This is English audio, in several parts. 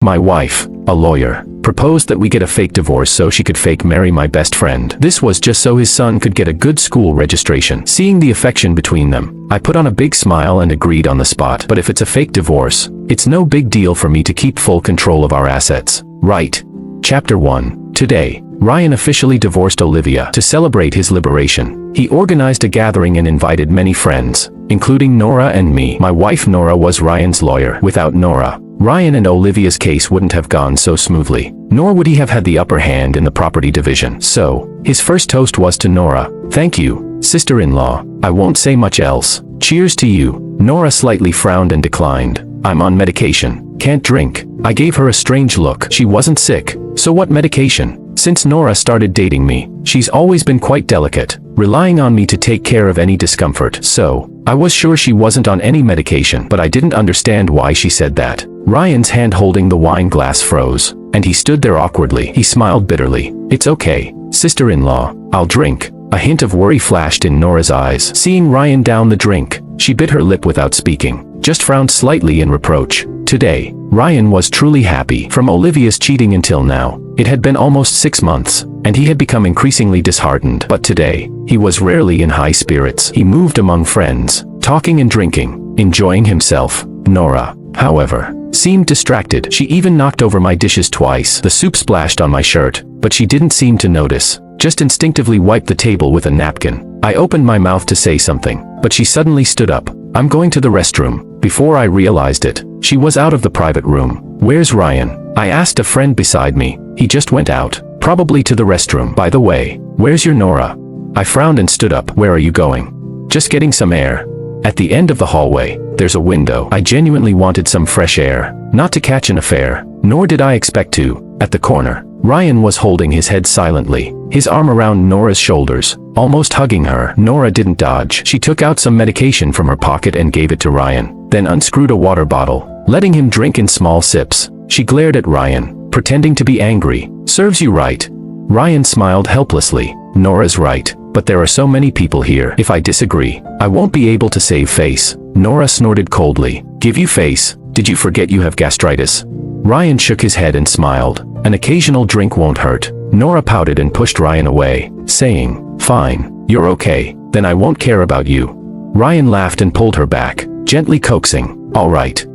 My wife, a lawyer, proposed that we get a fake divorce so she could fake marry my best friend. This was just so his son could get a good school registration. Seeing the affection between them, I put on a big smile and agreed on the spot. But if it's a fake divorce, it's no big deal for me to keep full control of our assets, right? Chapter 1. Today, Ryan officially divorced Olivia. To celebrate his liberation, he organized a gathering and invited many friends, including Nora and me. My wife Nora was Ryan's lawyer. Without Nora, Ryan and Olivia's case wouldn't have gone so smoothly, nor would he have had the upper hand in the property division. So, his first toast was to Nora. Thank you, sister-in-law. I won't say much else. Cheers to you. Nora slightly frowned and declined. I'm on medication. Can't drink. I gave her a strange look. She wasn't sick. So what medication? Since Nora started dating me, she's always been quite delicate, relying on me to take care of any discomfort. So, I was sure she wasn't on any medication, but I didn't understand why she said that. Ryan's hand holding the wine glass froze, and he stood there awkwardly. He smiled bitterly. It's okay, sister-in-law. I'll drink. A hint of worry flashed in Nora's eyes. Seeing Ryan down the drink, she bit her lip without speaking, just frowned slightly in reproach. Today, Ryan was truly happy. From Olivia's cheating until now, it had been almost 6 months, and he had become increasingly disheartened. But today, he was rarely in high spirits. He moved among friends, talking and drinking, enjoying himself. Nora, however, seemed distracted. She even knocked over my dishes twice. The soup splashed on my shirt, but she didn't seem to notice, just instinctively wiped the table with a napkin. I opened my mouth to say something, but she suddenly stood up. I'm going to the restroom. Before I realized it, she was out of the private room. Where's Ryan? I asked a friend beside me. He just went out, probably to the restroom. By the way, where's your Nora? I frowned and stood up. Where are you going? Just getting some air. At the end of the hallway, there's a window. I genuinely wanted some fresh air, not to catch an affair, nor did I expect to. At the corner, Ryan was holding his head silently, his arm around Nora's shoulders, almost hugging her. Nora didn't dodge. She took out some medication from her pocket and gave it to Ryan, then unscrewed a water bottle, letting him drink in small sips. She glared at Ryan, pretending to be angry. Serves you right. Ryan smiled helplessly. Nora's right, but there are so many people here. If I disagree, I won't be able to save face. Nora snorted coldly. Give you face? Did you forget you have gastritis? Ryan shook his head and smiled. An occasional drink won't hurt. Nora pouted and pushed Ryan away, saying, Fine, you're okay, then I won't care about you. Ryan laughed and pulled her back, gently coaxing. All right,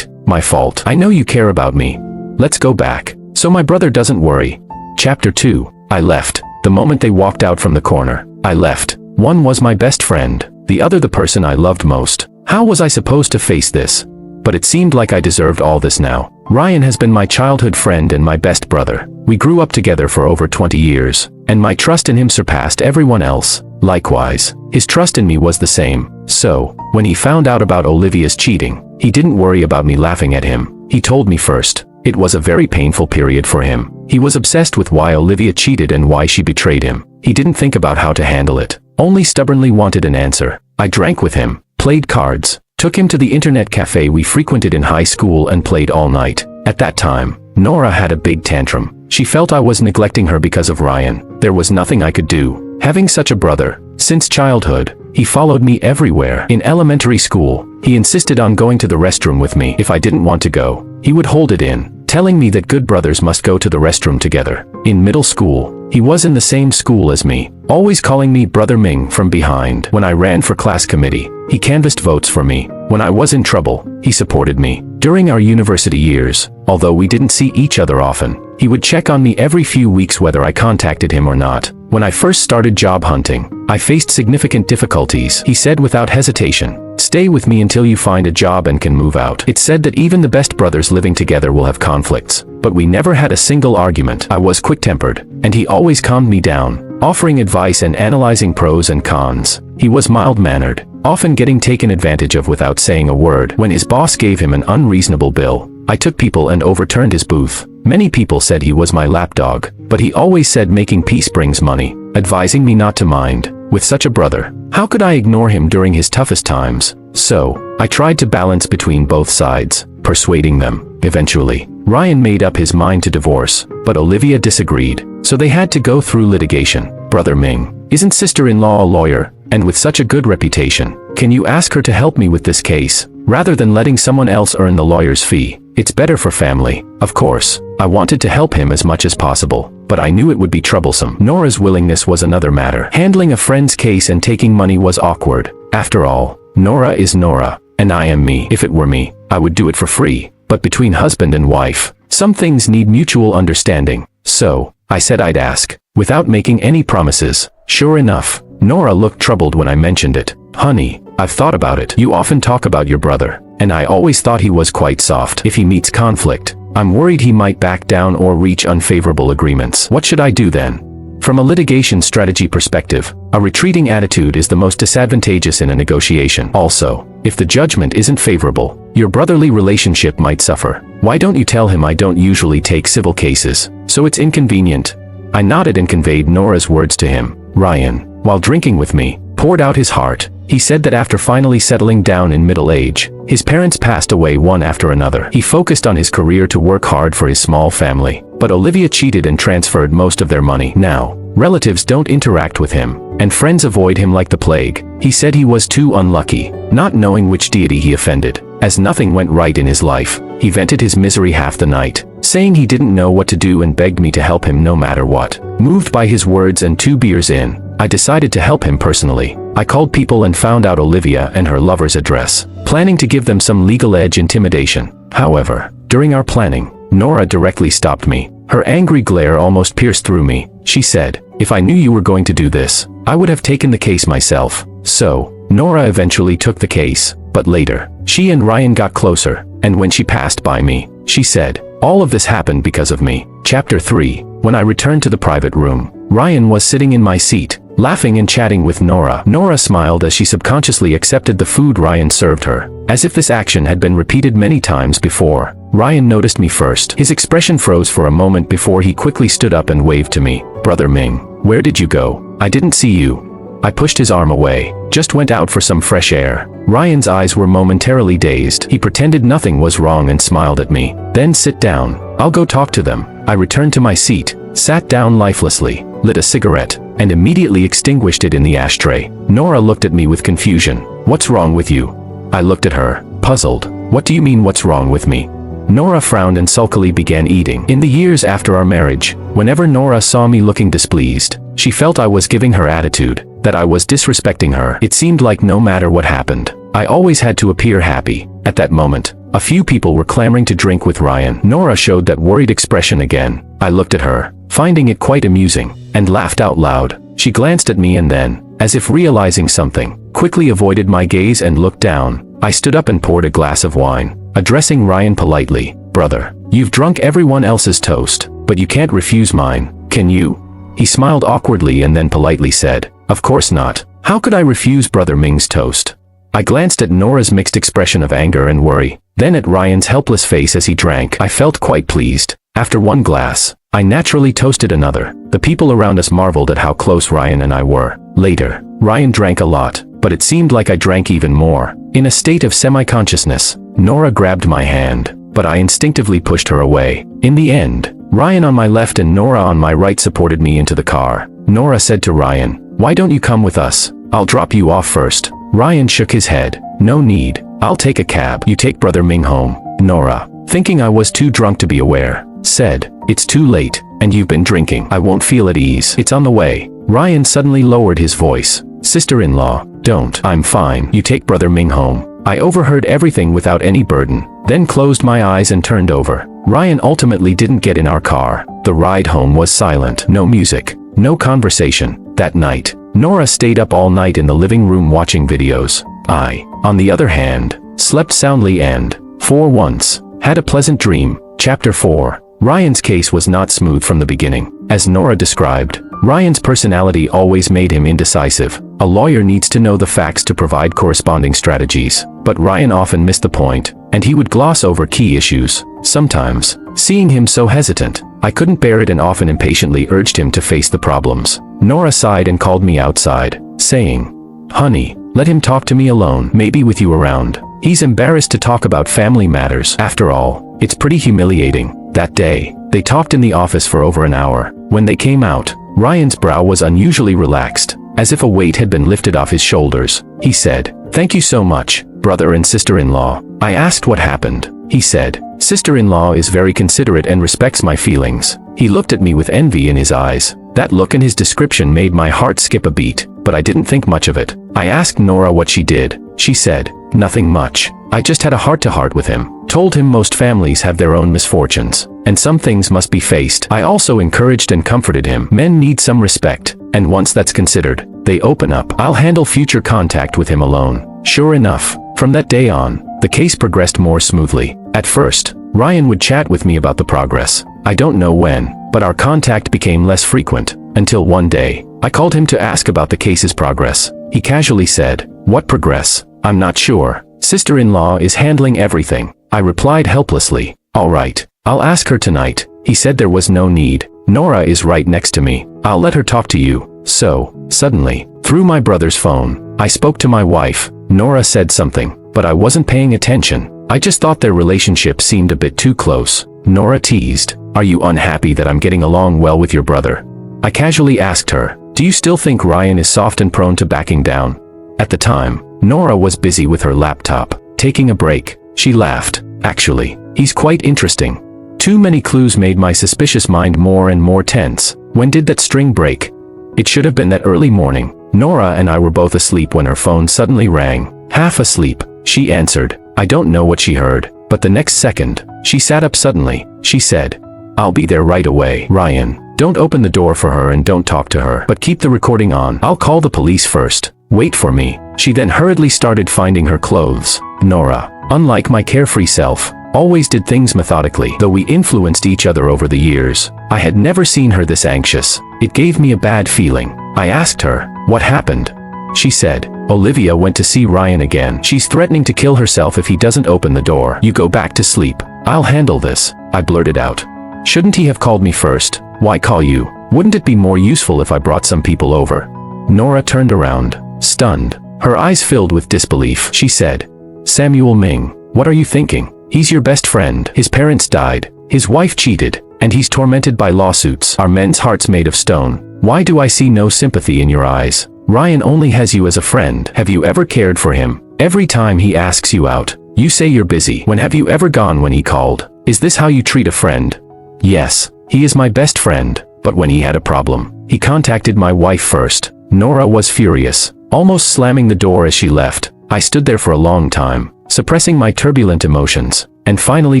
my fault. I know you care about me. Let's go back, so my brother doesn't worry. Chapter 2. I left. The moment they walked out from the corner, I left. One was my best friend, the other the person I loved most. How was I supposed to face this? But it seemed like I deserved all this now. Ryan has been my childhood friend and my best brother. We grew up together for over 20 years, and my trust in him surpassed everyone else. Likewise, his trust in me was the same. So, when he found out about Olivia's cheating, he didn't worry about me laughing at him. He told me first. It was a very painful period for him. He was obsessed with why Olivia cheated and why she betrayed him. He didn't think about how to handle it, only stubbornly wanted an answer. I drank with him, played cards, took him to the internet cafe we frequented in high school and played all night. At that time, Nora had a big tantrum. She felt I was neglecting her because of Ryan. There was nothing I could do. Having such a brother, since childhood, he followed me everywhere. In elementary school, he insisted on going to the restroom with me. If I didn't want to go, he would hold it in, telling me that good brothers must go to the restroom together. In middle school, he was in the same school as me, always calling me Brother Ming from behind. When I ran for class committee, he canvassed votes for me. When I was in trouble, he supported me. During our university years, although we didn't see each other often, he would check on me every few weeks whether I contacted him or not. When I first started job hunting, I faced significant difficulties. He said without hesitation, stay with me until you find a job and can move out. It's said that even the best brothers living together will have conflicts, but we never had a single argument. I was quick-tempered, and he always calmed me down, offering advice and analyzing pros and cons. He was mild-mannered, often getting taken advantage of without saying a word. When his boss gave him an unreasonable bill, I took people and overturned his booth. Many people said he was my lapdog, but he always said making peace brings money, advising me not to mind. With such a brother, how could I ignore him during his toughest times? So, I tried to balance between both sides, persuading them. Eventually, Ryan made up his mind to divorce, but Olivia disagreed, so they had to go through litigation. Brother Ming, isn't sister-in-law a lawyer, and with such a good reputation? Can you ask her to help me with this case? Rather than letting someone else earn the lawyer's fee, it's better for family. Of course, I wanted to help him as much as possible, but I knew it would be troublesome. Nora's willingness was another matter. Handling a friend's case and taking money was awkward. After all, Nora is Nora, and I am me. If it were me, I would do it for free. But between husband and wife, some things need mutual understanding. So, I said I'd ask, without making any promises. Sure enough, Nora looked troubled when I mentioned it. Honey, I've thought about it. You often talk about your brother, and I always thought he was quite soft. If he meets conflict, I'm worried he might back down or reach unfavorable agreements. What should I do then? From a litigation strategy perspective, a retreating attitude is the most disadvantageous in a negotiation. Also, if the judgment isn't favorable, your brotherly relationship might suffer. Why don't you tell him I don't usually take civil cases, so it's inconvenient? I nodded and conveyed Nora's words to him. Ryan, while drinking with me, poured out his heart. He said that after finally settling down in middle age, his parents passed away one after another. He focused on his career to work hard for his small family, but Olivia cheated and transferred most of their money. Now, relatives don't interact with him, and friends avoid him like the plague. He said he was too unlucky, not knowing which deity he offended. As nothing went right in his life, he vented his misery half the night, saying he didn't know what to do and begged me to help him no matter what. Moved by his words and 2 beers in, I decided to help him personally. I called people and found out Olivia and her lover's address, planning to give them some legal edge intimidation. However, during our planning, Nora directly stopped me. Her angry glare almost pierced through me. She said, "If I knew you were going to do this, I would have taken the case myself." So, Nora eventually took the case, but later, she and Ryan got closer, and when she passed by me, she said, "All of this happened because of me." Chapter 3. When I returned to the private room, Ryan was sitting in my seat, laughing and chatting with Nora. Nora smiled as she subconsciously accepted the food Ryan served her, as if this action had been repeated many times before. Ryan noticed me first. His expression froze for a moment before he quickly stood up and waved to me. "Brother Ming, where did you go? I didn't see you." I pushed his arm away. "Just went out for some fresh air." Ryan's eyes were momentarily dazed. He pretended nothing was wrong and smiled at me. "Then sit down. I'll go talk to them." I returned to my seat, sat down lifelessly, lit a cigarette, and immediately extinguished it in the ashtray. Nora looked at me with confusion. "What's wrong with you?" I looked at her, puzzled. "What do you mean what's wrong with me?" Nora frowned and sulkily began eating. In the years after our marriage, whenever Nora saw me looking displeased, she felt I was giving her attitude, that I was disrespecting her. It seemed like no matter what happened, I always had to appear happy. At that moment, a few people were clamoring to drink with Ryan. Nora showed that worried expression again. I looked at her, finding it quite amusing, and laughed out loud. She glanced at me and then, as if realizing something, quickly avoided my gaze and looked down. I stood up and poured a glass of wine, addressing Ryan politely. "Brother, you've drunk everyone else's toast, but you can't refuse mine, can you?" He smiled awkwardly and then politely said, "Of course not. How could I refuse Brother Ming's toast?" I glanced at Nora's mixed expression of anger and worry, then at Ryan's helpless face as he drank. I felt quite pleased. After one glass, I naturally toasted another. The people around us marveled at how close Ryan and I were. Later, Ryan drank a lot, but it seemed like I drank even more. In a state of semi-consciousness, Nora grabbed my hand, but I instinctively pushed her away. In the end, Ryan on my left and Nora on my right supported me into the car. Nora said to Ryan, "Why don't you come with us? I'll drop you off first." Ryan shook his head. "No need. I'll take a cab. You take Brother Ming home." Nora, thinking I was too drunk to be aware, said, "It's too late, and you've been drinking. I won't feel at ease. It's on the way." Ryan suddenly lowered his voice. "Sister-in-law, don't. I'm fine. You take Brother Ming home." I overheard everything without any burden, then closed my eyes and turned over. Ryan ultimately didn't get in our car. The ride home was silent. No music, no conversation. That night, Nora stayed up all night in the living room watching videos. I, on the other hand, slept soundly and, for once, had a pleasant dream. Chapter 4. Ryan's case was not smooth from the beginning. As Nora described, Ryan's personality always made him indecisive. A lawyer needs to know the facts to provide corresponding strategies, but Ryan often missed the point, and he would gloss over key issues. Sometimes, seeing him so hesitant, I couldn't bear it and often impatiently urged him to face the problems. Nora sighed and called me outside, saying, "Honey, let him talk to me alone, maybe with you around. He's embarrassed to talk about family matters. After all, it's pretty humiliating." That day, they talked in the office for over an hour. When they came out, Ryan's brow was unusually relaxed, as if a weight had been lifted off his shoulders. He said, "Thank you so much. brother and sister-in-law. I asked what happened. He said, sister-in-law is very considerate and respects my feelings. He looked at me with envy in his eyes. That look and his description made my heart skip a beat, but I didn't think much of it. I asked Nora what she did. She said, nothing much. I just had a heart-to-heart with him. Told him most families have their own misfortunes, and some things must be faced. I also encouraged and comforted him. Men need some respect, and once that's considered, they open up. I'll handle future contact with him alone. Sure enough, from that day on, the case progressed more smoothly. At first, Ryan would chat with me about the progress. I don't know when, but our contact became less frequent, until one day, I called him to ask about the case's progress. He casually said, "What progress? I'm not sure. Sister-in-law is handling everything." I replied helplessly, "All right, I'll ask her tonight." He said there was no need. Nora is right next to me. I'll let her talk to you. So, suddenly, through my brother's phone, I spoke to my wife. Nora said something, but I wasn't paying attention. I just thought their relationship seemed a bit too close. Nora teased, "Are you unhappy that I'm getting along well with your brother?" I casually asked her, "Do you still think Ryan is soft and prone to backing down?" At the time, Nora was busy with her laptop, taking a break. She laughed. "Actually, he's quite interesting." Too many clues made my suspicious mind more and more tense. When did that string break? It should have been that early morning. Nora and I were both asleep when her phone suddenly rang. Half asleep, she answered. I don't know what she heard, but the next second, she sat up suddenly. She said, "I'll be there right away, Ryan. Don't open the door for her and don't talk to her, but keep the recording on. I'll call the police first. Wait for me." She then hurriedly started finding her clothes. Nora, unlike my carefree self, always did things methodically. Though we influenced each other over the years, I had never seen her this anxious. It gave me a bad feeling. I asked her, "What happened?" She said, "Olivia went to see Ryan again. She's threatening to kill herself if he doesn't open the door. You go back to sleep. I'll handle this," I blurted out. "Shouldn't he have called me first? Why call you? Wouldn't it be more useful if I brought some people over?" Nora turned around, stunned. Her eyes filled with disbelief. She said, "Samuel Ming, what are you thinking? He's your best friend. His parents died. His wife cheated, and he's tormented by lawsuits. Are men's hearts made of stone? Why do I see no sympathy in your eyes? Ryan only has you as a friend. Have you ever cared for him? Every time he asks you out, you say you're busy. When have you ever gone when he called? Is this how you treat a friend?" "Yes, he is my best friend, but when he had a problem, he contacted my wife first." Nora was furious, almost slamming the door as she left. I stood there for a long time, suppressing my turbulent emotions, and finally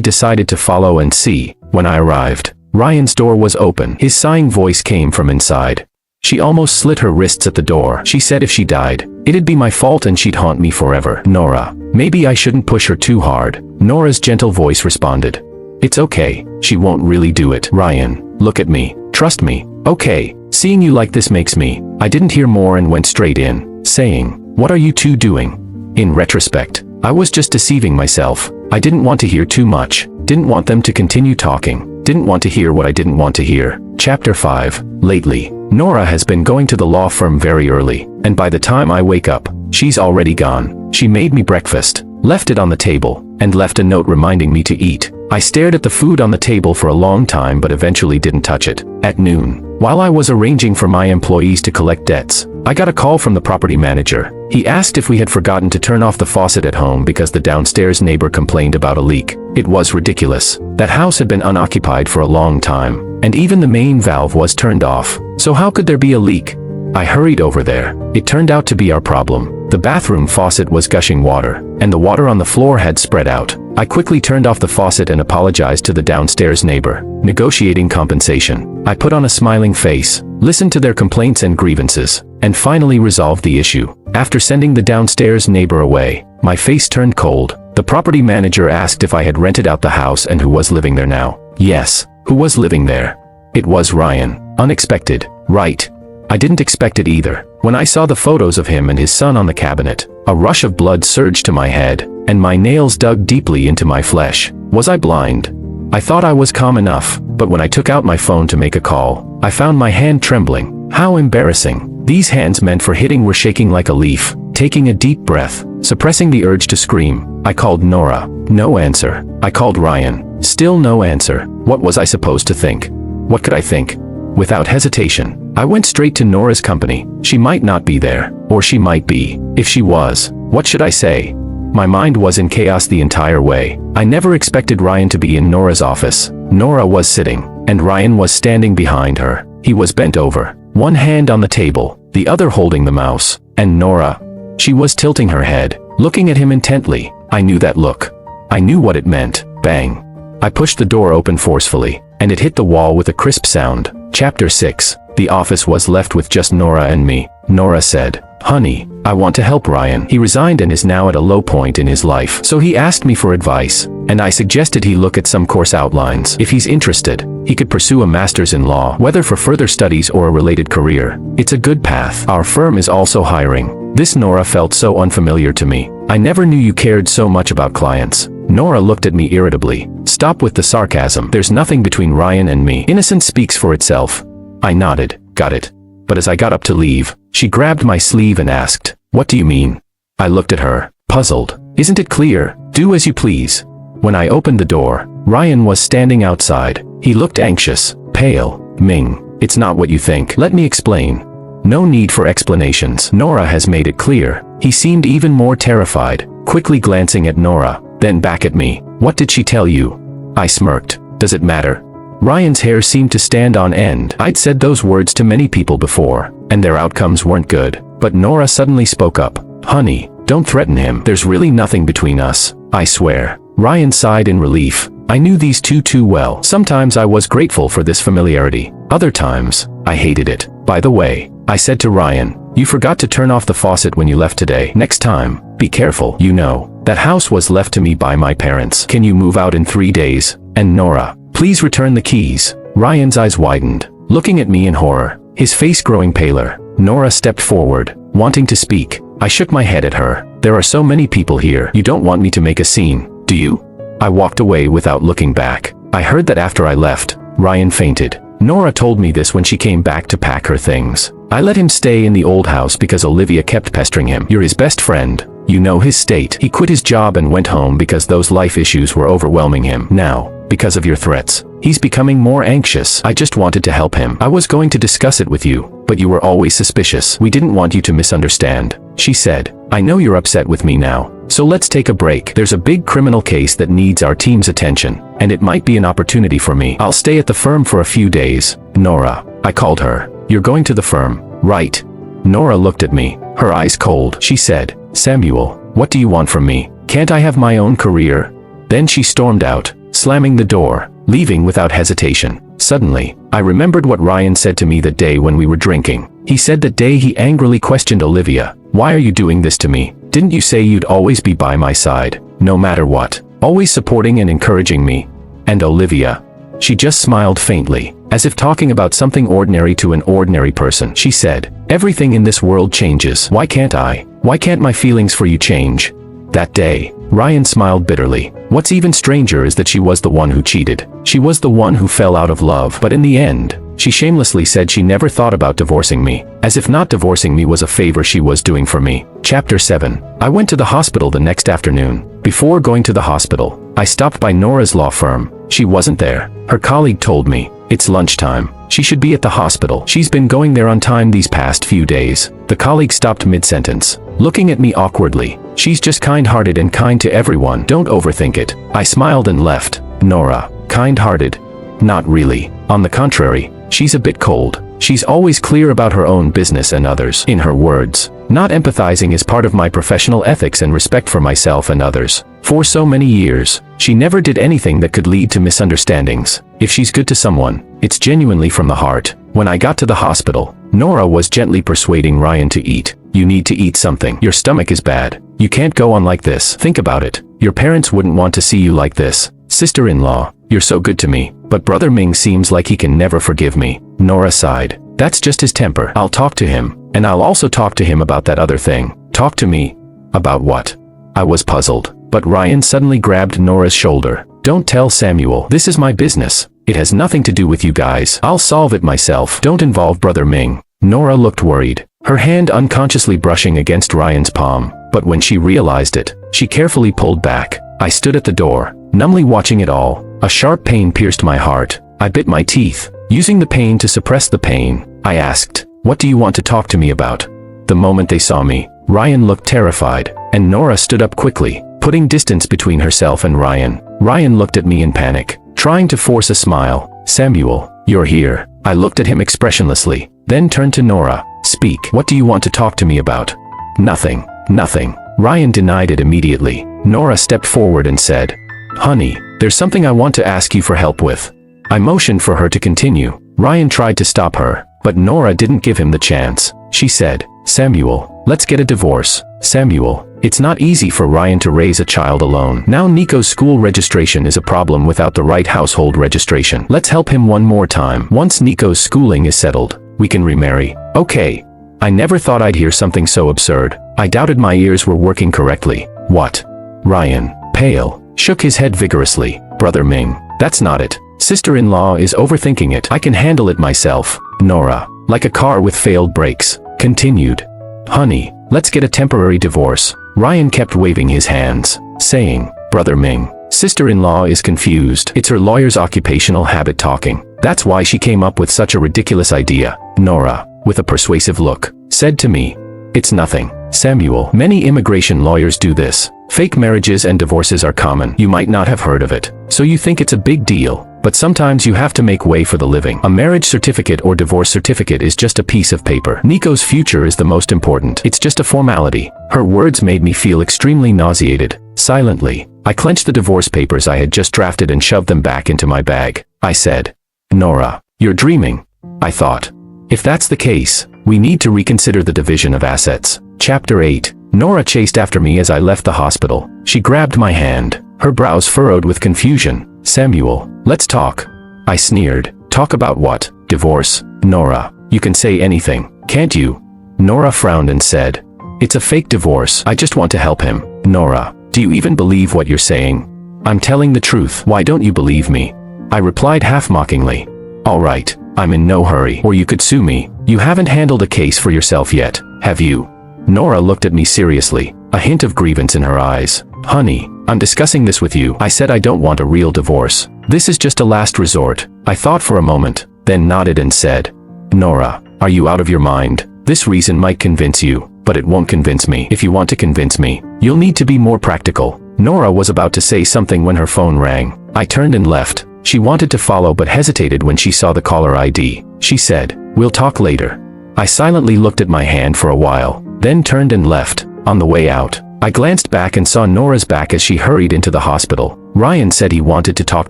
decided to follow and see. When I arrived, Ryan's door was open. His sighing voice came from inside. She almost slit her wrists at the door. She said if she died, it'd be my fault and she'd haunt me forever. "Nora, maybe I shouldn't push her too hard." Nora's gentle voice responded, "It's okay, she won't really do it. Ryan, look at me, trust me, okay? Seeing you like this makes me." I didn't hear more and went straight in, saying, "What are you two doing?" In retrospect, I was just deceiving myself. I didn't want to hear too much, didn't want them to continue talking, didn't want to hear what I didn't want to hear. Chapter 5. Lately, Nora has been going to the law firm very early, and by the time I wake up, she's already gone. She made me breakfast, left it on the table, and left a note reminding me to eat. I stared at the food on the table for a long time but eventually didn't touch it. At noon, while I was arranging for my employees to collect debts, I got a call from the property manager. He asked if we had forgotten to turn off the faucet at home because the downstairs neighbor complained about a leak. It was ridiculous. That house had been unoccupied for a long time, and even the main valve was turned off. So how could there be a leak? I hurried over there. It turned out to be our problem. The bathroom faucet was gushing water, and the water on the floor had spread out. I quickly turned off the faucet and apologized to the downstairs neighbor, negotiating compensation. I put on a smiling face, listened to their complaints and grievances, and finally resolved the issue. After sending the downstairs neighbor away, my face turned cold. The property manager asked if I had rented out the house and who was living there now. Yes, who was living there? It was Ryan. Unexpected, right? I didn't expect it either. When I saw the photos of him and his son on the cabinet, a rush of blood surged to my head, and my nails dug deeply into my flesh. Was I blind? I thought I was calm enough, but when I took out my phone to make a call, I found my hand trembling. How embarrassing. These hands meant for hitting were shaking like a leaf. Taking a deep breath, suppressing the urge to scream, I called Nora. No answer. I called Ryan. Still no answer. What was I supposed to think? What could I think? Without hesitation, I went straight to Nora's company. She might not be there, or she might be. If she was, what should I say? My mind was in chaos the entire way. I never expected Ryan to be in Nora's office. Nora was sitting, and Ryan was standing behind her. He was bent over, one hand on the table, the other holding the mouse. And Nora, she was tilting her head, looking at him intently. I knew that look. I knew what it meant. Bang. I pushed the door open forcefully, and it hit the wall with a crisp sound. Chapter 6. The office was left with just Nora and me. Nora said, "Honey, I want to help Ryan. He resigned and is now at a low point in his life. So he asked me for advice, and I suggested he look at some course outlines. If he's interested, he could pursue a master's in law, whether for further studies or a related career. It's a good path. Our firm is also hiring." This Nora felt so unfamiliar to me. I never knew you cared so much about clients. Nora looked at me irritably. "Stop with the sarcasm. There's nothing between Ryan and me. Innocence speaks for itself." I nodded. Got it. But as I got up to leave, she grabbed my sleeve and asked, "What do you mean?" I looked at her, puzzled. "Isn't it clear? Do as you please." When I opened the door, Ryan was standing outside. He looked anxious, pale. "Ming, it's not what you think. Let me explain." "No need for explanations. Nora has made it clear." He seemed even more terrified, quickly glancing at Nora, then back at me. "What did she tell you?" I smirked. "Does it matter?" Ryan's hair seemed to stand on end. I'd said those words to many people before, and their outcomes weren't good. But Nora suddenly spoke up. "Honey, don't threaten him. There's really nothing between us. I swear." Ryan sighed in relief. I knew these two too well. Sometimes I was grateful for this familiarity. Other times, I hated it. "By the way," I said to Ryan, "you forgot to turn off the faucet when you left today. Next time, be careful. You know, that house was left to me by my parents. Can you move out in 3 days? And Nora, please return the keys." Ryan's eyes widened, looking at me in horror, his face growing paler. Nora stepped forward, wanting to speak. I shook my head at her. "There are so many people here. You don't want me to make a scene, do you?" I walked away without looking back. I heard that after I left, Ryan fainted. Nora told me this when she came back to pack her things. I let him stay in the old house because Olivia kept pestering him. "You're his best friend. You know his state." He quit his job and went home because those life issues were overwhelming him. Now, because of your threats, he's becoming more anxious. I just wanted to help him. I was going to discuss it with you, but you were always suspicious. We didn't want you to misunderstand. She said, "I know you're upset with me now, so let's take a break. There's a big criminal case that needs our team's attention, and it might be an opportunity for me. I'll stay at the firm for a few days." "Nora," I called her. "You're going to the firm, right?" Nora looked at me, her eyes cold. She said, "Samuel, what do you want from me? Can't I have my own career?" Then she stormed out, slamming the door, leaving without hesitation. Suddenly, I remembered what Ryan said to me that day when we were drinking. He said that day he angrily questioned Olivia. "Why are you doing this to me? Didn't you say you'd always be by my side, no matter what? Always supporting and encouraging me?" And Olivia? She just smiled faintly, as if talking about something ordinary to an ordinary person. She said, "Everything in this world changes. Why can't I? Why can't my feelings for you change?" That day, Ryan smiled bitterly. What's even stranger is that she was the one who cheated. She was the one who fell out of love. But in the end, she shamelessly said she never thought about divorcing me, as if not divorcing me was a favor she was doing for me. Chapter 7. I went to the hospital the next afternoon. Before going to the hospital, I stopped by Nora's law firm. She wasn't there. Her colleague told me, "It's lunchtime. She should be at the hospital. She's been going there on time these past few days." The colleague stopped mid-sentence, looking at me awkwardly. "She's just kind-hearted and kind to everyone. Don't overthink it." I smiled and left. Nora, kind-hearted? Not really. On the contrary, she's a bit cold. She's always clear about her own business and others. In her words, not empathizing is part of my professional ethics and respect for myself and others. For so many years, she never did anything that could lead to misunderstandings. If she's good to someone, it's genuinely from the heart. When I got to the hospital, Nora was gently persuading Ryan to eat. "You need to eat something. Your stomach is bad. You can't go on like this. Think about it. Your parents wouldn't want to see you like this. Sister-in-law, you're so good to me. But Brother Ming seems like he can never forgive me." Nora sighed. "That's just his temper. I'll talk to him, and I'll also talk to him about that other thing." "Talk to me? About what?" I was puzzled, but Ryan suddenly grabbed Nora's shoulder. "Don't tell Samuel. This is my business. It has nothing to do with you guys. I'll solve it myself. Don't involve Brother Ming." Nora looked worried, her hand unconsciously brushing against Ryan's palm. But when she realized it, she carefully pulled back. I stood at the door, numbly watching it all. A sharp pain pierced my heart. I bit my teeth, using the pain to suppress the pain. I asked, "What do you want to talk to me about?" The moment they saw me, Ryan looked terrified, and Nora stood up quickly. putting distance between herself and Ryan. Ryan looked at me in panic, trying to force a smile. Samuel, you're here. I looked at him expressionlessly, then turned to Nora. Speak. What do you want to talk to me about? Nothing. Nothing. Ryan denied it immediately. Nora stepped forward and said, Honey, there's something I want to ask you for help with. I motioned for her to continue. Ryan tried to stop her, but Nora didn't give him the chance. She said, Samuel, let's get a divorce. Samuel, it's not easy for Ryan to raise a child alone. Now Nico's school registration is a problem without the right household registration. Let's help him one more time. Once Nico's schooling is settled, we can remarry. Okay. I never thought I'd hear something so absurd. I doubted my ears were working correctly. What? Ryan, pale, shook his head vigorously. Brother Ming, that's not it. Sister-in-law is overthinking it. I can handle it myself. Nora, like a car with failed brakes, continued. Honey, let's get a temporary divorce. Ryan kept waving his hands, saying, Brother Ming, sister-in-law is confused. It's her lawyer's occupational habit talking. That's why she came up with such a ridiculous idea. Nora, with a persuasive look, said to me, It's nothing. Samuel, many immigration lawyers do this. Fake marriages and divorces are common. You might not have heard of it, so you think it's a big deal. But sometimes you have to make way for the living. A marriage certificate or divorce certificate is just a piece of paper. Nico's future is the most important. It's just a formality. Her words made me feel extremely nauseated. Silently, I clenched the divorce papers I had just drafted and shoved them back into my bag. I said, Nora, you're dreaming. I thought. If that's the case, we need to reconsider the division of assets. Chapter 8. Nora chased after me as I left the hospital. She grabbed my hand, her brows furrowed with confusion. Samuel, let's talk. I sneered. Talk about what? Divorce? Nora, you can say anything, can't you? Nora frowned and said, It's a fake divorce. I just want to help him. Nora, do you even believe what you're saying? I'm telling the truth. Why don't you believe me? I replied half-mockingly. All right, I'm in no hurry. Or you could sue me. You haven't handled a case for yourself yet, have you? Nora looked at me seriously, a hint of grievance in her eyes. Honey, I'm discussing this with you. I said I don't want a real divorce. This is just a last resort. I thought for a moment, then nodded and said, Nora, are you out of your mind? This reason might convince you, but it won't convince me. If you want to convince me, you'll need to be more practical. Nora was about to say something when her phone rang. I turned and left. She wanted to follow but hesitated when she saw the caller ID. She said, We'll talk later. I silently looked at my hand for a while, then turned and left. On the way out, I glanced back and saw Nora's back as she hurried into the hospital. Ryan said he wanted to talk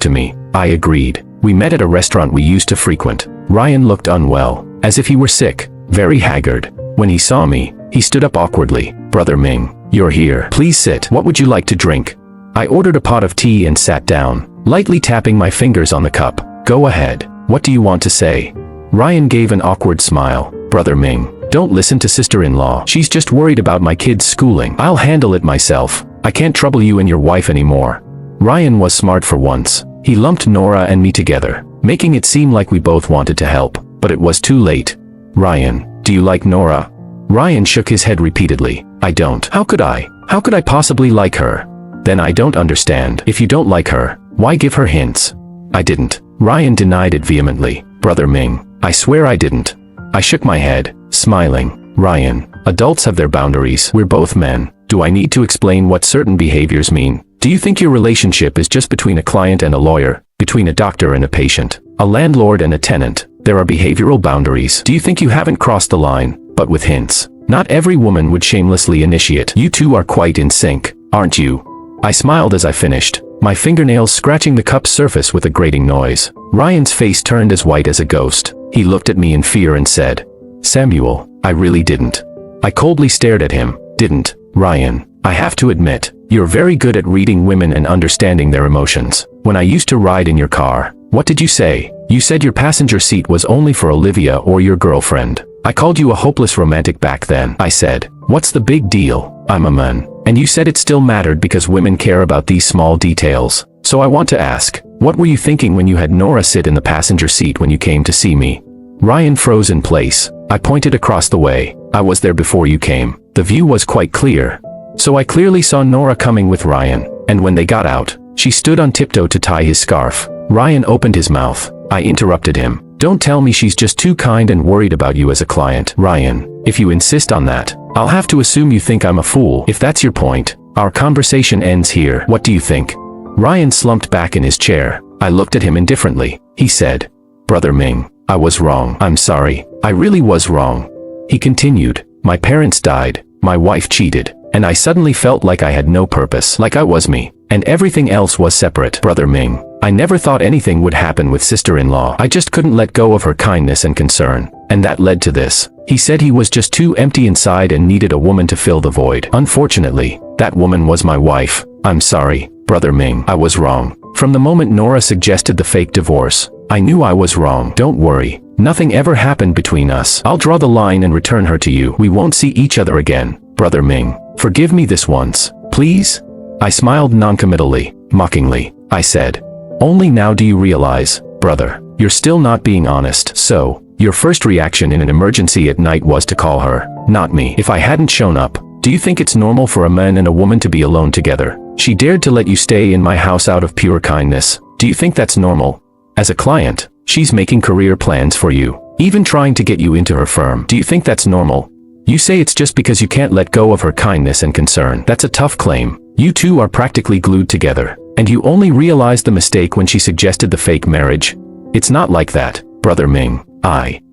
to me. I agreed. We met at a restaurant we used to frequent. Ryan looked unwell, as if he were sick, very haggard. When he saw me, he stood up awkwardly. Brother Ming, you're here. Please sit. What would you like to drink? I ordered a pot of tea and sat down, lightly tapping my fingers on the cup. Go ahead. What do you want to say? Ryan gave an awkward smile. Brother Ming, don't listen to sister-in-law. She's just worried about my kids' schooling. I'll handle it myself. I can't trouble you and your wife anymore. Ryan was smart for once. He lumped Nora and me together, making it seem like we both wanted to help, but it was too late. Ryan, do you like Nora? Ryan shook his head repeatedly. I don't. How could I? How could I possibly like her? Then I don't understand. If you don't like her, why give her hints? I didn't. Ryan denied it vehemently. Brother Ming, I swear I didn't. I shook my head, smiling. Ryan, adults have their boundaries. We're both men. Do I need to explain what certain behaviors mean? Do you think your relationship is just between a client and a lawyer, between a doctor and a patient, a landlord and a tenant? There are behavioral boundaries. Do you think you haven't crossed the line, but with hints? Not every woman would shamelessly initiate. You two are quite in sync, aren't you? I smiled as I finished, my fingernails scratching the cup's surface with a grating noise. Ryan's face turned as white as a ghost. He looked at me in fear and said, Samuel, I really didn't. I coldly stared at him. Didn't, Ryan. I have to admit, you're very good at reading women and understanding their emotions. When I used to ride in your car, what did you say? You said your passenger seat was only for Olivia or your girlfriend. I called you a hopeless romantic back then. I said, what's the big deal? I'm a man. And you said it still mattered because women care about these small details. So I want to ask, what were you thinking when you had Nora sit in the passenger seat when you came to see me? Ryan froze in place. I pointed across the way. I was there before you came. The view was quite clear. So I clearly saw Nora coming with Ryan, and when they got out, she stood on tiptoe to tie his scarf. Ryan opened his mouth. I interrupted him. Don't tell me she's just too kind and worried about you as a client. Ryan, if you insist on that, I'll have to assume you think I'm a fool. If that's your point, Our conversation ends here. What do you think? Ryan slumped back in his chair. I looked at him indifferently. He said, Brother Ming, I was wrong. I'm sorry. I really was wrong. He continued, my parents died, my wife cheated, and I suddenly felt like I had no purpose, like I was me, and everything else was separate. Brother Ming, I never thought anything would happen with sister-in-law. I just couldn't let go of her kindness and concern, and that led to this. He said he was just too empty inside and needed a woman to fill the void. Unfortunately, that woman was my wife. I'm sorry, Brother Ming, I was wrong. From the moment Nora suggested the fake divorce, I knew I was wrong. Don't worry, nothing ever happened between us. I'll draw the line and return her to you. We won't see each other again. Brother Ming, forgive me this once, please? I smiled noncommittally, mockingly. I said, only now do you realize, brother, you're still not being honest. So, your first reaction in an emergency at night was to call her, not me. If I hadn't shown up, do you think it's normal for a man and a woman to be alone together? She dared to let you stay in my house out of pure kindness. Do you think that's normal? As a client, she's making career plans for you, even trying to get you into her firm. Do you think that's normal? You say it's just because you can't let go of her kindness and concern. That's a tough claim. You two are practically glued together, and you only realized the mistake when she suggested the fake marriage. It's not like that, Brother Ming.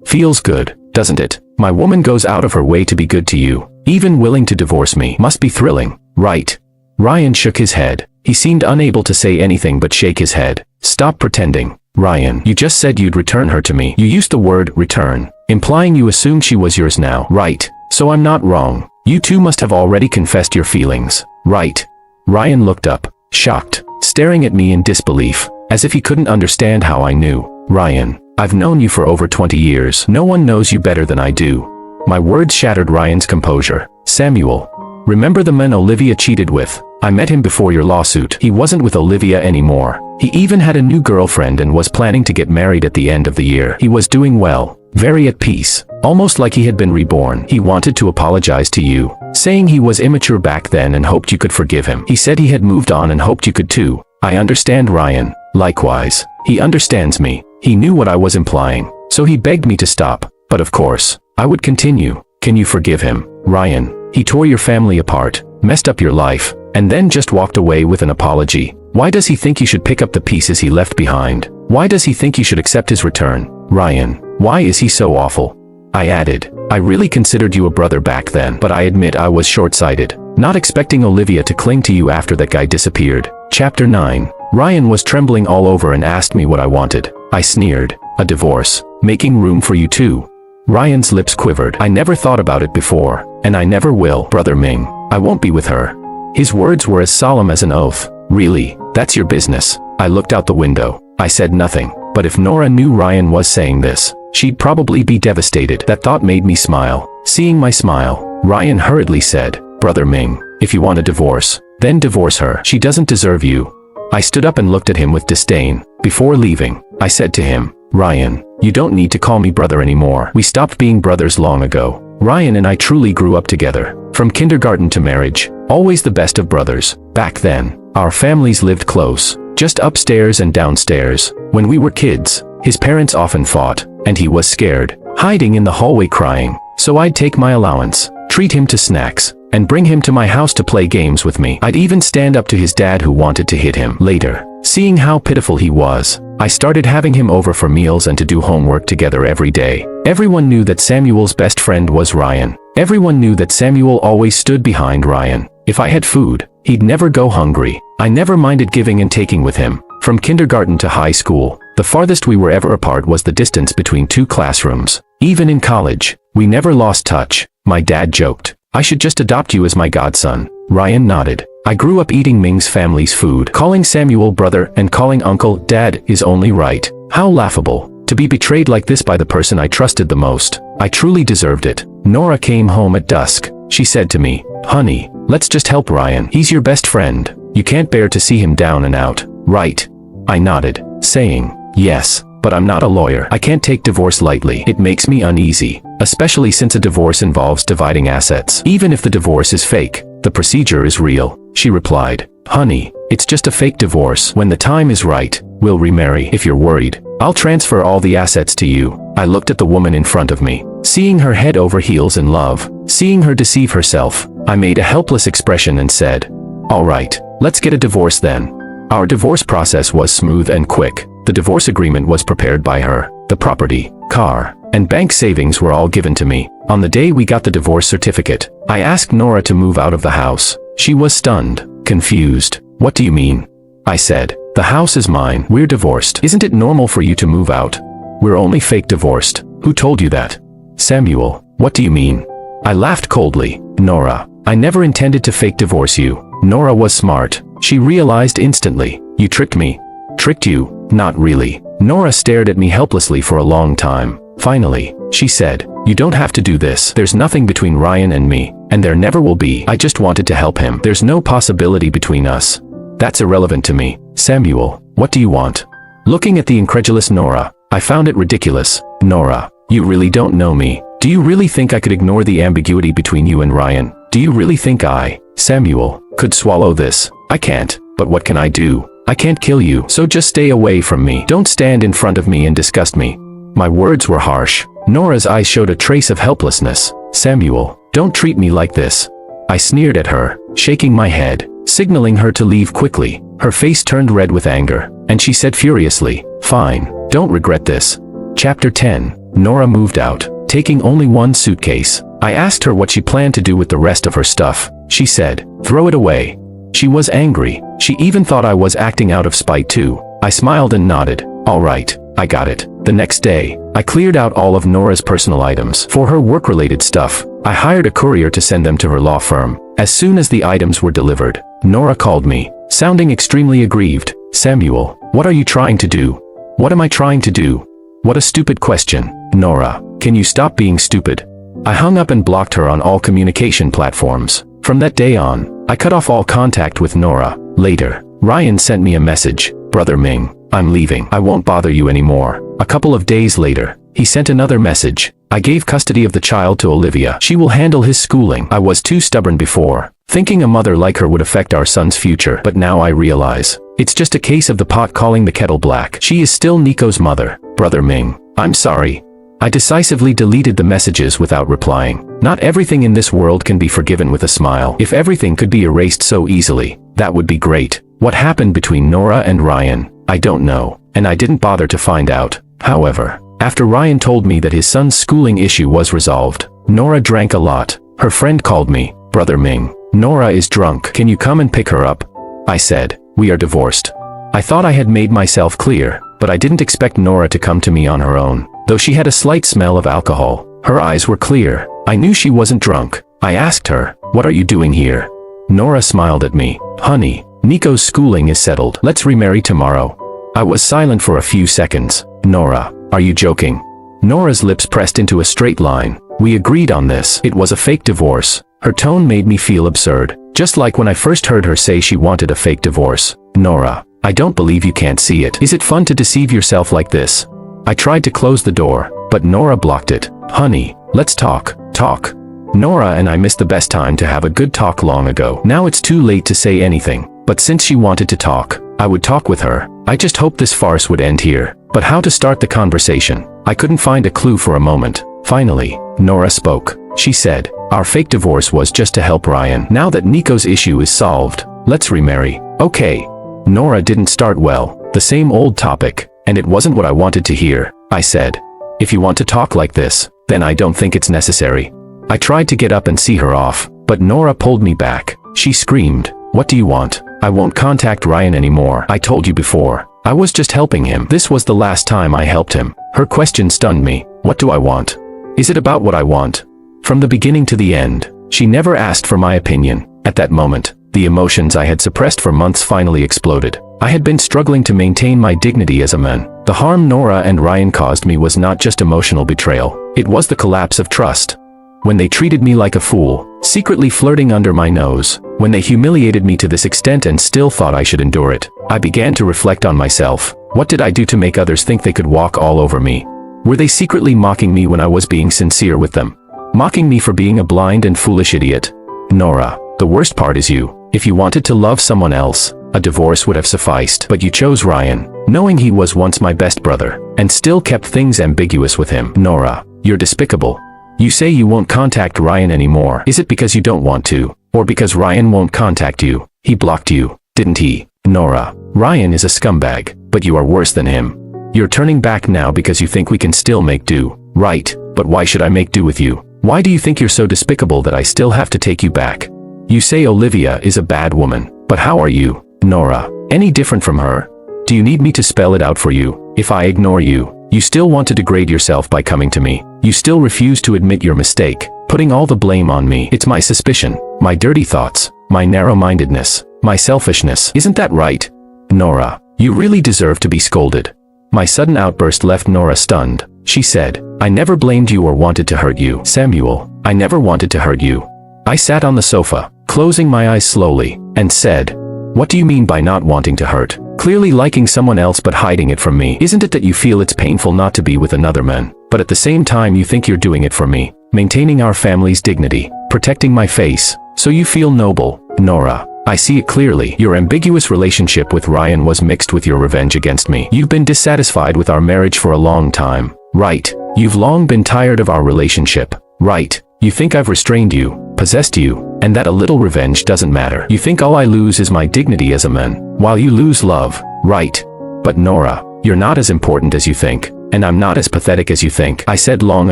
Feels good, doesn't it? My woman goes out of her way to be good to you, even willing to divorce me. Must be thrilling, right? Ryan shook his head. He seemed unable to say anything but shake his head. Stop pretending. Ryan, you just said you'd return her to me. You used the word return, implying you assumed she was yours now, right? So I'm not wrong. You two must have already confessed your feelings, right? Ryan looked up, shocked, staring at me in disbelief, as if he couldn't understand how I knew. Ryan, I've known you for over 20 years. No one knows you better than I do. My words shattered Ryan's composure. Samuel, remember the man Olivia cheated with? I met him before your lawsuit. He wasn't with Olivia anymore. He even had a new girlfriend and was planning to get married at the end of the year. He was doing well, very at peace, almost like he had been reborn. He wanted to apologize to you, saying he was immature back then and hoped you could forgive him. He said he had moved on and hoped you could too. I understand Ryan. Likewise, he understands me. He knew what I was implying, so he begged me to stop. But of course, I would continue. Can you forgive him, Ryan? He tore your family apart, messed up your life, and then just walked away with an apology. Why does he think you should pick up the pieces he left behind? Why does he think you should accept his return? Ryan, why is he so awful? I added, I really considered you a brother back then, but I admit I was short-sighted, not expecting Olivia to cling to you after that guy disappeared. Chapter 9. Ryan was trembling all over and asked me what I wanted. I sneered, a divorce, making room for you too. Ryan's lips quivered. I never thought about it before, and I never will. Brother Ming, I won't be with her. His words were as solemn as an oath. Really, that's your business. I looked out the window. I said nothing, but if Nora knew Ryan was saying this, she'd probably be devastated. That thought made me smile. Seeing my smile, Ryan hurriedly said, Brother Ming, if you want a divorce, then divorce her. She doesn't deserve you. I stood up and looked at him with disdain. Before leaving, I said to him, Ryan, you don't need to call me brother anymore. We stopped being brothers long ago. Ryan and I truly grew up together. From kindergarten to marriage, always the best of brothers. Back then, our families lived close, just upstairs and downstairs. When we were kids, his parents often fought, and he was scared, hiding in the hallway crying. So I'd take my allowance, treat him to snacks, and bring him to my house to play games with me. I'd even stand up to his dad who wanted to hit him. Later, seeing how pitiful he was, I started having him over for meals and to do homework together every day. Everyone knew that Samuel's best friend was Ryan. Everyone knew that Samuel always stood behind Ryan. If I had food, he'd never go hungry. I never minded giving and taking with him. From kindergarten to high school, the farthest we were ever apart was the distance between 2 classrooms. Even in college, we never lost touch. My dad joked, I should just adopt you as my godson. Ryan nodded. I grew up eating Ming's family's food. Calling Samuel brother and calling uncle dad is only right. How laughable, to be betrayed like this by the person I trusted the most. I truly deserved it. Nora came home at dusk. She said to me, honey, let's just help Ryan. He's your best friend. You can't bear to see him down and out, right? I nodded, saying, yes, but I'm not a lawyer. I can't take divorce lightly. It makes me uneasy, especially since a divorce involves dividing assets. Even if the divorce is fake, the procedure is real, she replied. Honey, it's just a fake divorce. When the time is right, we'll remarry. If you're worried, I'll transfer all the assets to you. I looked at the woman in front of me, seeing her head over heels in love, seeing her deceive herself. I made a helpless expression and said, Alright, let's get a divorce then. Our divorce process was smooth and quick. The divorce agreement was prepared by her. The property, car, and bank savings were all given to me. On the day we got the divorce certificate, I asked Nora to move out of the house. She was stunned, confused. What do you mean? I said, the house is mine. We're divorced. Isn't it normal for you to move out? We're only fake divorced. Who told you that? Samuel, what do you mean? I laughed coldly. Nora, I never intended to fake divorce you. Nora was smart. She realized instantly. You tricked me. Tricked you? Not really. Nora stared at me helplessly for a long time. Finally, she said, you don't have to do this. There's nothing between Ryan and me, and there never will be. I just wanted to help him. There's no possibility between us. That's irrelevant to me. Samuel, what do you want? Looking at the incredulous Nora, I found it ridiculous. Nora, you really don't know me. Do you really think I could ignore the ambiguity between you and Ryan? Do you really think I, Samuel, could swallow this? I can't, but what can I do? I can't kill you, so just stay away from me. Don't stand in front of me and disgust me. My words were harsh. Nora's eyes showed a trace of helplessness. Samuel, don't treat me like this. I sneered at her, shaking my head, signaling her to leave quickly. Her face turned red with anger, and she said furiously, fine, don't regret this. Chapter 10. Nora moved out, taking only one suitcase. I asked her what she planned to do with the rest of her stuff. She said, throw it away. She was angry. She even thought I was acting out of spite too. I smiled and nodded. All right, I got it. The next day, I cleared out all of Nora's personal items. For her work-related stuff, I hired a courier to send them to her law firm. As soon as the items were delivered, Nora called me, sounding extremely aggrieved. Samuel, what are you trying to do? What am I trying to do? What a stupid question. Nora, can you stop being stupid? I hung up and blocked her on all communication platforms. From that day on, I cut off all contact with Nora. Later, Ryan sent me a message. Brother Ming, I'm leaving. I won't bother you anymore. A couple of days later, he sent another message. I gave custody of the child to Olivia. She will handle his schooling. I was too stubborn before, thinking a mother like her would affect our son's future. But now I realize, it's just a case of the pot calling the kettle black. She is still Nico's mother. Brother Ming, I'm sorry. I decisively deleted the messages without replying. Not everything in this world can be forgiven with a smile. If everything could be erased so easily, that would be great. What happened between Nora and Ryan, I don't know, and I didn't bother to find out. However, after Ryan told me that his son's schooling issue was resolved, Nora drank a lot. Her friend called me. Brother Ming, Nora is drunk. Can you come and pick her up? I said, we are divorced. I thought I had made myself clear, but I didn't expect Nora to come to me on her own. Though she had a slight smell of alcohol, her eyes were clear. I knew she wasn't drunk. I asked her, what are you doing here? Nora smiled at me. Honey, Nico's schooling is settled. Let's remarry tomorrow. I was silent for a few seconds. Nora, are you joking? Nora's lips pressed into a straight line. We agreed on this. It was a fake divorce. Her tone made me feel absurd, just like when I first heard her say she wanted a fake divorce. Nora, I don't believe you can't see it. Is it fun to deceive yourself like this? I tried to close the door, but Nora blocked it. Honey, let's talk. Talk. Nora and I missed the best time to have a good talk long ago. Now it's too late to say anything, but since she wanted to talk, I would talk with her. I just hoped this farce would end here. But how to start the conversation? I couldn't find a clue for a moment. Finally, Nora spoke. She said, our fake divorce was just to help Ryan. Now that Nico's issue is solved, let's remarry. Okay. Nora didn't start well. The same old topic. And it wasn't what I wanted to hear. I said, if you want to talk like this, then I don't think it's necessary. I tried to get up and see her off, but Nora pulled me back. She screamed, what do you want? I won't contact Ryan anymore. I told you before. I was just helping him. This was the last time I helped him. Her question stunned me. What do I want? Is it about what I want? From the beginning to the end, she never asked for my opinion. At that moment, the emotions I had suppressed for months finally exploded. I had been struggling to maintain my dignity as a man. The harm Nora and Ryan caused me was not just emotional betrayal. It was the collapse of trust. When they treated me like a fool, secretly flirting under my nose, when they humiliated me to this extent and still thought I should endure it, I began to reflect on myself. What did I do to make others think they could walk all over me? Were they secretly mocking me when I was being sincere with them? Mocking me for being a blind and foolish idiot? Nora, the worst part is you. If you wanted to love someone else, a divorce would have sufficed. But you chose Ryan, knowing he was once my best brother, and still kept things ambiguous with him. Nora, you're despicable. You say you won't contact Ryan anymore. Is it because you don't want to, or because Ryan won't contact you? He blocked you, didn't he, Nora? Ryan is a scumbag, but you are worse than him. You're turning back now because you think we can still make do, right? But why should I make do with you? Why do you think you're so despicable that I still have to take you back? You say Olivia is a bad woman, but how are you, Nora, any different from her? Do you need me to spell it out for you? If I ignore you, you still want to degrade yourself by coming to me. You still refuse to admit your mistake, putting all the blame on me. It's my suspicion, my dirty thoughts, my narrow-mindedness, my selfishness. Isn't that right? Nora, you really deserve to be scolded. My sudden outburst left Nora stunned. She said, I never blamed you or wanted to hurt you. Samuel, I never wanted to hurt you. I sat on the sofa, closing my eyes slowly, and said, what do you mean by not wanting to hurt? Clearly liking someone else but hiding it from me. Isn't it that you feel it's painful not to be with another man, but at the same time you think you're doing it for me, maintaining our family's dignity, protecting my face, so you feel noble? Nora, I see it clearly. Your ambiguous relationship with Ryan was mixed with your revenge against me. You've been dissatisfied with our marriage for a long time, right? You've long been tired of our relationship, right? You think I've restrained you, possessed you, and that a little revenge doesn't matter. You think all I lose is my dignity as a man, while you lose love, right? But Nora, you're not as important as you think, and I'm not as pathetic as you think. I said long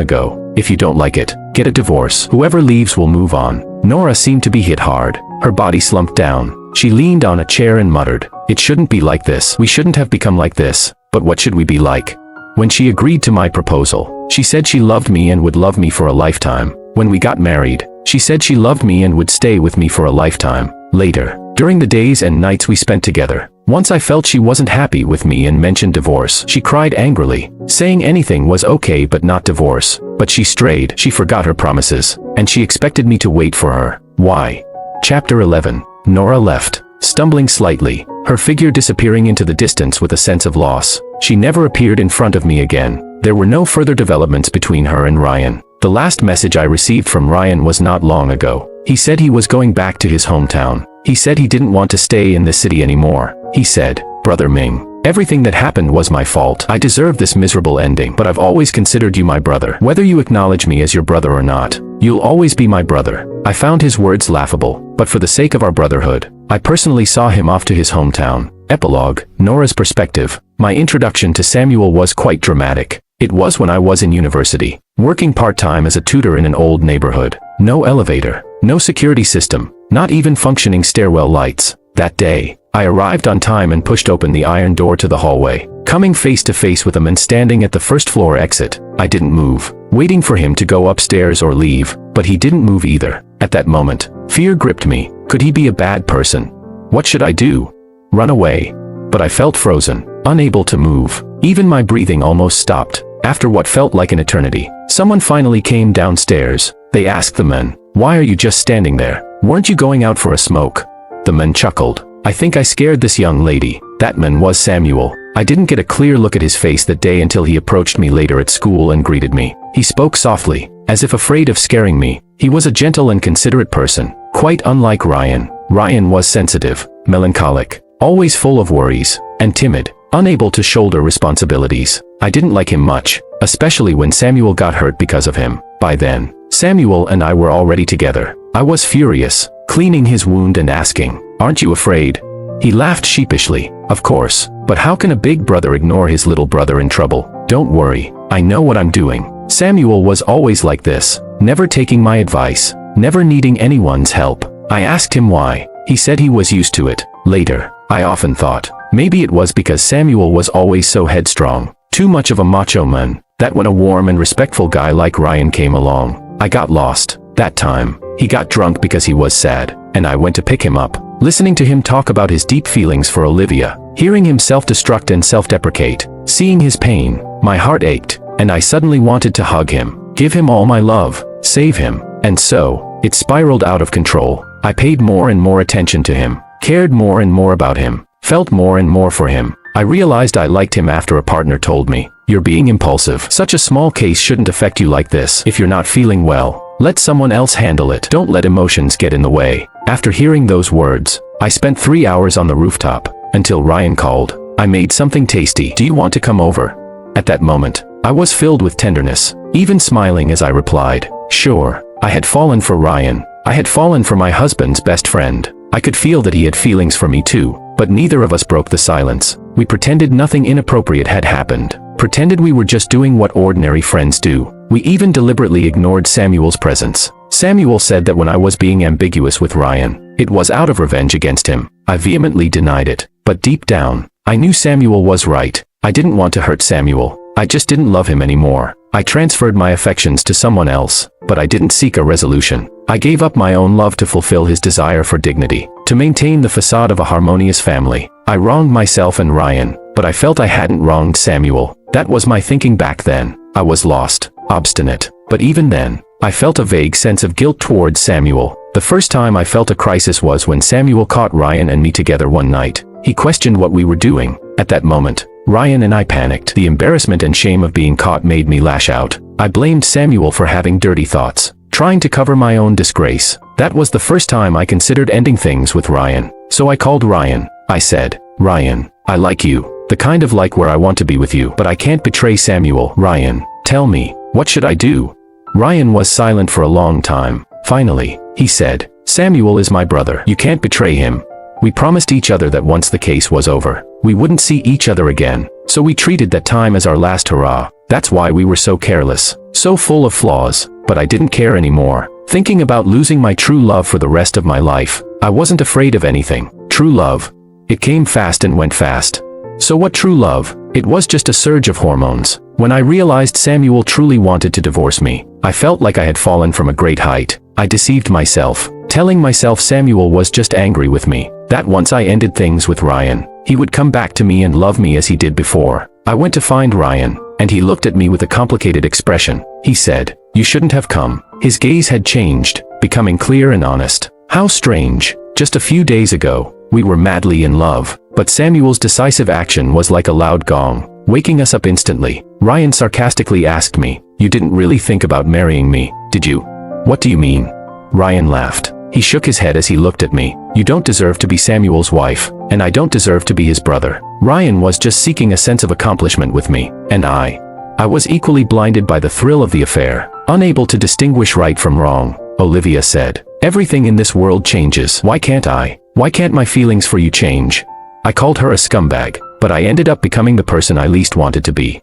ago, if you don't like it, get a divorce. Whoever leaves will move on. Nora seemed to be hit hard. Her body slumped down. She leaned on a chair and muttered, it shouldn't be like this. We shouldn't have become like this, but what should we be like? When she agreed to my proposal, she said she loved me and would love me for a lifetime. When we got married, she said she loved me and would stay with me for a lifetime. Later, during the days and nights we spent together, once I felt she wasn't happy with me and mentioned divorce, she cried angrily, saying anything was okay but not divorce. But she strayed, she forgot her promises, and she expected me to wait for her. Why? Chapter 11. Nora left, stumbling slightly, her figure disappearing into the distance with a sense of loss. She never appeared in front of me again. There were no further developments between her and Ryan. The last message I received from Ryan was not long ago. He said he was going back to his hometown. He said he didn't want to stay in this city anymore. He said, Brother Ming, everything that happened was my fault. I deserve this miserable ending, but I've always considered you my brother. Whether you acknowledge me as your brother or not, you'll always be my brother. I found his words laughable, but for the sake of our brotherhood, I personally saw him off to his hometown. Epilogue, Nora's perspective. My introduction to Samuel was quite dramatic. It was when I was in university, working part-time as a tutor in an old neighborhood. No elevator, no security system, not even functioning stairwell lights. That day, I arrived on time and pushed open the iron door to the hallway, coming face to face with a man standing at the first floor exit. I didn't move, waiting for him to go upstairs or leave, but he didn't move either. At that moment, fear gripped me. Could he be a bad person? What should I do? Run away? But I felt frozen, unable to move. Even my breathing almost stopped. After what felt like an eternity, someone finally came downstairs. They asked the man, why are you just standing there? Weren't you going out for a smoke? The man chuckled. I think I scared this young lady. That man was Samuel. I didn't get a clear look at his face that day until he approached me later at school and greeted me. He spoke softly, as if afraid of scaring me. He was a gentle and considerate person, quite unlike Ryan. Ryan was sensitive, melancholic, always full of worries, and timid, unable to shoulder responsibilities. I didn't like him much, especially when Samuel got hurt because of him. By then, Samuel and I were already together. I was furious, cleaning his wound and asking, aren't you afraid? He laughed sheepishly. Of course, but how can a big brother ignore his little brother in trouble? Don't worry, I know what I'm doing. Samuel was always like this, never taking my advice, never needing anyone's help. I asked him why. He said he was used to it. Later, I often thought, maybe it was because Samuel was always so headstrong, too much of a macho man, that when a warm and respectful guy like Ryan came along, I got lost. That time, he got drunk because he was sad, and I went to pick him up. Listening to him talk about his deep feelings for Olivia, hearing him self-destruct and self-deprecate, seeing his pain, my heart ached, and I suddenly wanted to hug him, give him all my love, save him. And so, it spiraled out of control. I paid more and more attention to him, cared more and more about him, felt more and more for him. I realized I liked him after a partner told me, you're being impulsive. Such a small case shouldn't affect you like this. If you're not feeling well, let someone else handle it. Don't let emotions get in the way. After hearing those words, I spent 3 hours on the rooftop, until Ryan called. I made something tasty. Do you want to come over? At that moment, I was filled with tenderness, even smiling as I replied, sure. I had fallen for Ryan. I had fallen for my husband's best friend. I could feel that he had feelings for me too, but neither of us broke the silence. We pretended nothing inappropriate had happened, pretended we were just doing what ordinary friends do. We even deliberately ignored Samuel's presence. Samuel said that when I was being ambiguous with Ryan, it was out of revenge against him. I vehemently denied it, but deep down, I knew Samuel was right. I didn't want to hurt Samuel. I just didn't love him anymore. I transferred my affections to someone else, but I didn't seek a resolution. I gave up my own love to fulfill his desire for dignity, to maintain the facade of a harmonious family. I wronged myself and Ryan, but I felt I hadn't wronged Samuel. That was my thinking back then. I was lost, obstinate, but even then, I felt a vague sense of guilt towards Samuel. The first time I felt a crisis was when Samuel caught Ryan and me together one night. He questioned what we were doing. At that moment, Ryan and I panicked. The embarrassment and shame of being caught made me lash out. I blamed Samuel for having dirty thoughts, trying to cover my own disgrace. That was the first time I considered ending things with Ryan. So I called Ryan. I said, "Ryan, I like you. The kind of like where I want to be with you, but I can't betray Samuel. Ryan, tell me, what should I do?" Ryan was silent for a long time. Finally, he said, "Samuel is my brother. You can't betray him. We promised each other that once the case was over, we wouldn't see each other again. So we treated that time as our last hurrah. That's why we were so careless, so full of flaws, but I didn't care anymore. Thinking about losing my true love for the rest of my life, I wasn't afraid of anything. True love. It came fast and went fast. So what true love? It was just a surge of hormones. When I realized Samuel truly wanted to divorce me, I felt like I had fallen from a great height. I deceived myself, telling myself Samuel was just angry with me, that once I ended things with Ryan, he would come back to me and love me as he did before. I went to find Ryan, and he looked at me with a complicated expression. He said, "You shouldn't have come." His gaze had changed, becoming clear and honest. How strange. Just a few days ago, we were madly in love, but Samuel's decisive action was like a loud gong, waking us up instantly. Ryan sarcastically asked me, "You didn't really think about marrying me, did you?" "What do you mean?" Ryan laughed. He shook his head as he looked at me. "You don't deserve to be Samuel's wife, and I don't deserve to be his brother." Ryan was just seeking a sense of accomplishment with me, and I was equally blinded by the thrill of the affair, unable to distinguish right from wrong. Olivia said, "Everything in this world changes. Why can't I? Why can't my feelings for you change?" I called her a scumbag, but I ended up becoming the person I least wanted to be.